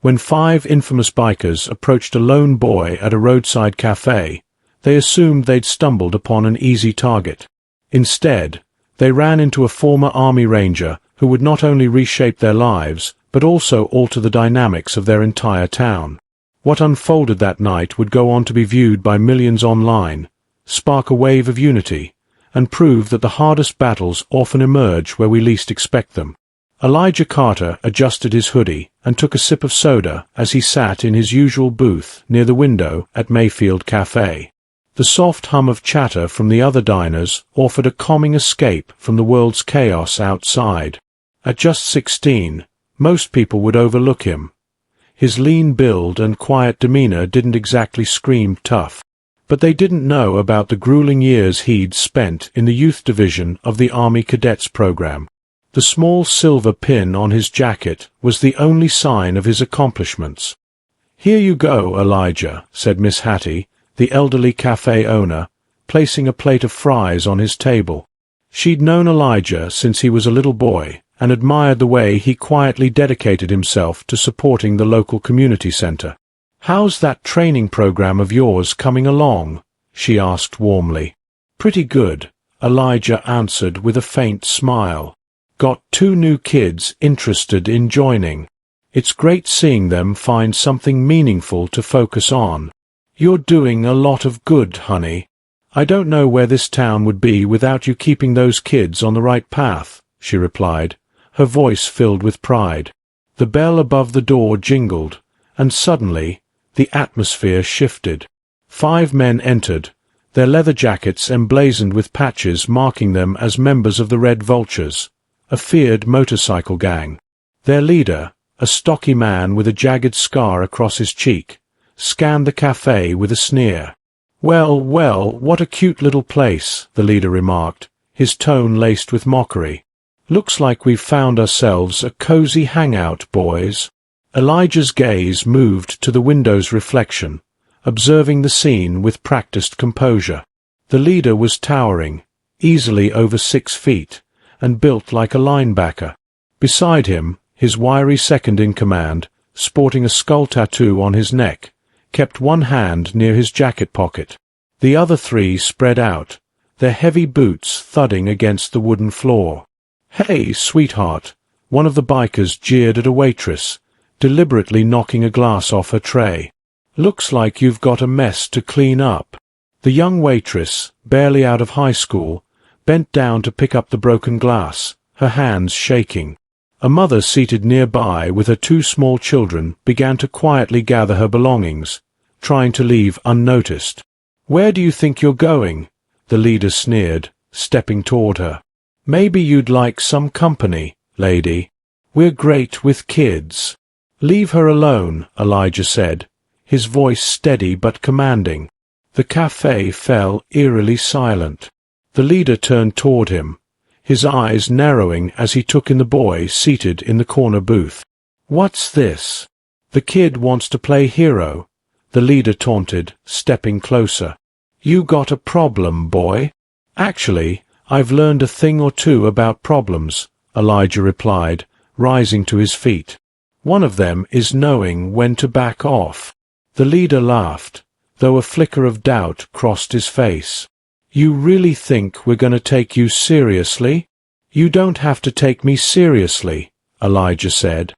When 5 infamous bikers approached a lone boy at a roadside cafe, they assumed they'd stumbled upon an easy target. Instead, they ran into a former Army Ranger who would not only reshape their lives, but also alter the dynamics of their entire town. What unfolded that night would go on to be viewed by millions online, spark a wave of unity, and prove that the hardest battles often emerge where we least expect them. Elijah Carter adjusted his hoodie and took a sip of soda as he sat in his usual booth near the window at Mayfield Café. The soft hum of chatter from the other diners offered a calming escape from the world's chaos outside. At just 16, most people would overlook him. His lean build and quiet demeanor didn't exactly scream tough. But they didn't know about the grueling years he'd spent in the youth division of the Army Cadets program. The small silver pin on his jacket was the only sign of his accomplishments. "Here you go, Elijah," said Miss Hattie, the elderly cafe owner, placing a plate of fries on his table. She'd known Elijah since he was a little boy and admired the way he quietly dedicated himself to supporting the local community center. "How's that training program of yours coming along?" she asked warmly. "Pretty good," Elijah answered with a faint smile. "Got 2 new kids interested in joining. It's great seeing them find something meaningful to focus on. You're doing a lot of good, honey. I don't know where this town would be without you keeping those kids on the right path," she replied, her voice filled with pride. The bell above the door jingled, and suddenly the atmosphere shifted. 5 men entered, their leather jackets emblazoned with patches marking them as members of the Red Vultures, a feared motorcycle gang. Their leader, a stocky man with a jagged scar across his cheek, scanned the cafe with a sneer. Well, what a cute little place," the leader remarked, his tone laced with mockery. "Looks like we've found ourselves a cozy hangout, boys." Elijah's gaze moved to the window's reflection, observing the scene with practiced composure. The leader was towering, easily over 6 feet, and built like a linebacker. Beside him, his wiry second-in-command, sporting a skull tattoo on his neck, kept one hand near his jacket pocket. The other 3 spread out, their heavy boots thudding against the wooden floor. "Hey, sweetheart," one of the bikers jeered at a waitress, deliberately knocking a glass off her tray. "Looks like you've got a mess to clean up." The young waitress, barely out of high school, bent down to pick up the broken glass, her hands shaking. A mother seated nearby with her 2 small children began to quietly gather her belongings, trying to leave unnoticed. "Where do you think you're going?" the leader sneered, stepping toward her. "Maybe you'd like some company, lady. We're great with kids." "Leave her alone," Elijah said, his voice steady but commanding. The cafe fell eerily silent. The leader turned toward him, his eyes narrowing as he took in the boy seated in the corner booth. "What's this?" "The kid wants to play hero," the leader taunted, stepping closer. "You got a problem, boy?" "Actually, I've learned a thing or 2 about problems," Elijah replied, rising to his feet. "One of them is knowing when to back off." The leader laughed, though a flicker of doubt crossed his face. "You really think we're going to take you seriously?" "You don't have to take me seriously," Elijah said.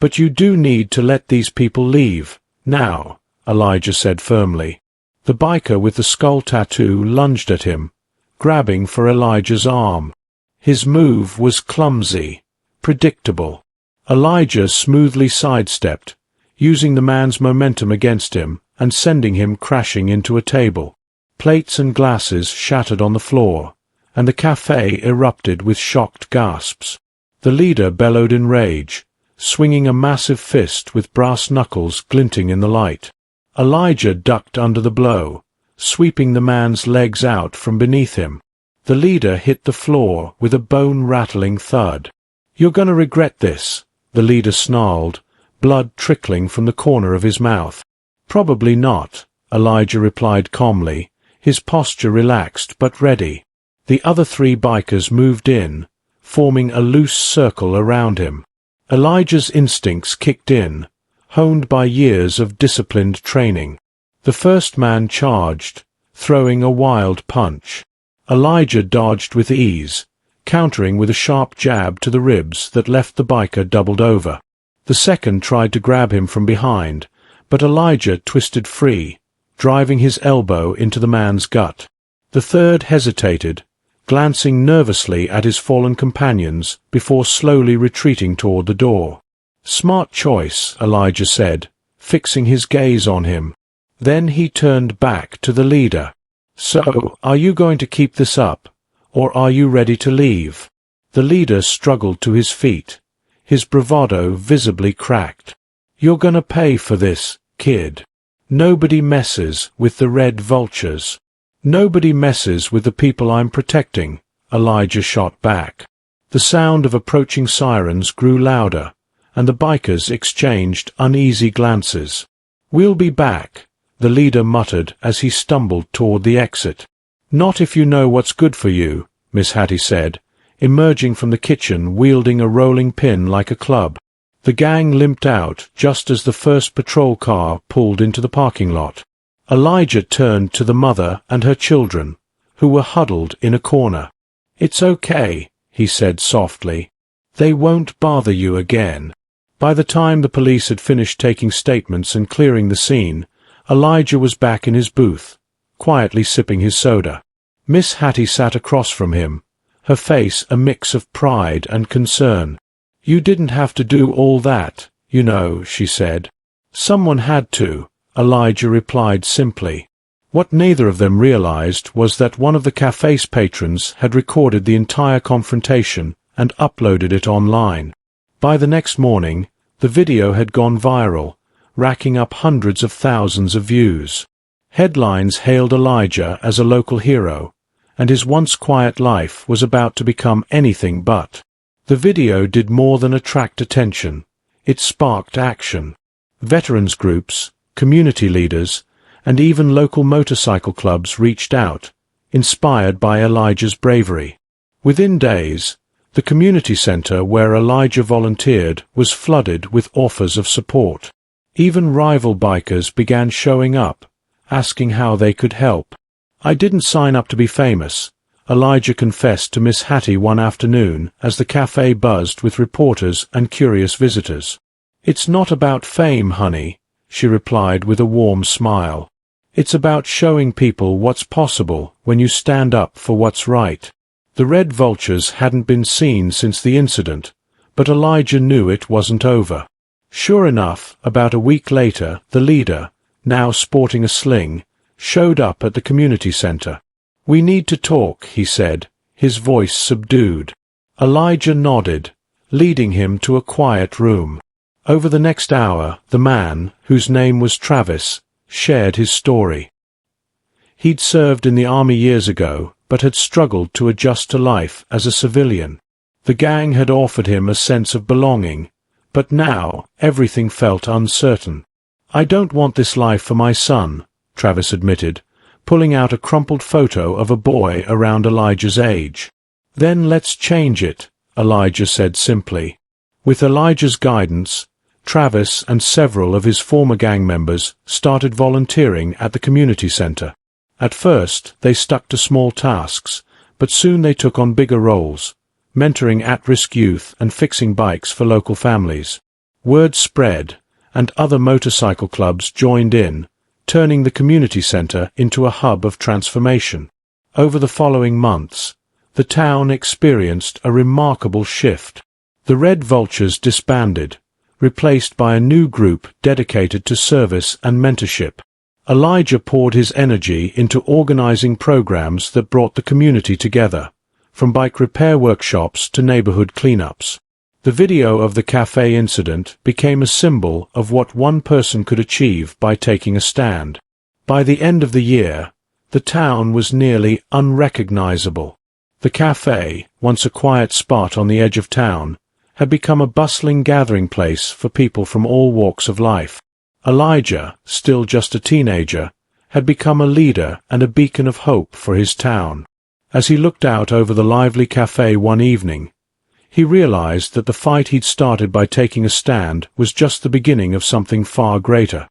"But you do need to let these people leave, now," Elijah said firmly. The biker with the skull tattoo lunged at him, grabbing for Elijah's arm. His move was clumsy, predictable. Elijah smoothly sidestepped, using the man's momentum against him and sending him crashing into a table. Plates and glasses shattered on the floor, and the cafe erupted with shocked gasps. The leader bellowed in rage, swinging a massive fist with brass knuckles glinting in the light. Elijah ducked under the blow, sweeping the man's legs out from beneath him. The leader hit the floor with a bone-rattling thud. "You're going to regret this," the leader snarled, blood trickling from the corner of his mouth. "Probably not," Elijah replied calmly, his posture relaxed but ready. The other 3 bikers moved in, forming a loose circle around him. Elijah's instincts kicked in, honed by years of disciplined training. The first man charged, throwing a wild punch. Elijah dodged with ease, countering with a sharp jab to the ribs that left the biker doubled over. The second tried to grab him from behind, but Elijah twisted free, driving his elbow into the man's gut. The third hesitated, glancing nervously at his fallen companions before slowly retreating toward the door. "Smart choice," Elijah said, fixing his gaze on him. Then he turned back to the leader. "So, are you going to keep this up, or are you ready to leave?" The leader struggled to his feet, his bravado visibly cracked. "You're gonna pay for this, kid. Nobody messes with the Red Vultures. Nobody messes with the people I'm protecting," Elijah shot back. The sound of approaching sirens grew louder, and the bikers exchanged uneasy glances. "We'll be back," the leader muttered as he stumbled toward the exit. "Not if you know what's good for you," Miss Hattie said, emerging from the kitchen wielding a rolling pin like a club. The gang limped out just as the first patrol car pulled into the parking lot. Elijah turned to the mother and her children, who were huddled in a corner. "It's okay," he said softly. "They won't bother you again." By the time the police had finished taking statements and clearing the scene, Elijah was back in his booth, quietly sipping his soda. Miss Hattie sat across from him, her face a mix of pride and concern. "You didn't have to do all that, you know," she said. "Someone had to," Elijah replied simply. What neither of them realized was that one of the cafe's patrons had recorded the entire confrontation and uploaded it online. By the next morning, the video had gone viral, racking up hundreds of thousands of views. Headlines hailed Elijah as a local hero, and his once quiet life was about to become anything but. The video did more than attract attention. It sparked action. Veterans groups, community leaders, and even local motorcycle clubs reached out, inspired by Elijah's bravery. Within days, the community center where Elijah volunteered was flooded with offers of support. Even rival bikers began showing up, asking how they could help. "I didn't sign up to be famous," Elijah confessed to Miss Hattie one afternoon as the cafe buzzed with reporters and curious visitors. "It's not about fame, honey," she replied with a warm smile. "It's about showing people what's possible when you stand up for what's right." The Red Vultures hadn't been seen since the incident, but Elijah knew it wasn't over. Sure enough, about a week later, the leader, now sporting a sling, showed up at the community center. "We need to talk," he said, his voice subdued. Elijah nodded, leading him to a quiet room. Over the next hour, the man, whose name was Travis, shared his story. He'd served in the Army years ago, but had struggled to adjust to life as a civilian. The gang had offered him a sense of belonging, but now everything felt uncertain. "I don't want this life for my son," Travis admitted, pulling out a crumpled photo of a boy around Elijah's age. "Then let's change it," Elijah said simply. With Elijah's guidance, Travis and several of his former gang members started volunteering at the community center. At first, they stuck to small tasks, but soon they took on bigger roles, mentoring at-risk youth and fixing bikes for local families. Word spread, and other motorcycle clubs joined in, turning the community center into a hub of transformation. Over the following months, the town experienced a remarkable shift. The Red Vultures disbanded, replaced by a new group dedicated to service and mentorship. Elijah poured his energy into organizing programs that brought the community together, from bike repair workshops to neighborhood cleanups. The video of the cafe incident became a symbol of what one person could achieve by taking a stand. By the end of the year, the town was nearly unrecognizable. The cafe, once a quiet spot on the edge of town, had become a bustling gathering place for people from all walks of life. Elijah, still just a teenager, had become a leader and a beacon of hope for his town. As he looked out over the lively cafe one evening, He realized that the fight he'd started by taking a stand was just the beginning of something far greater.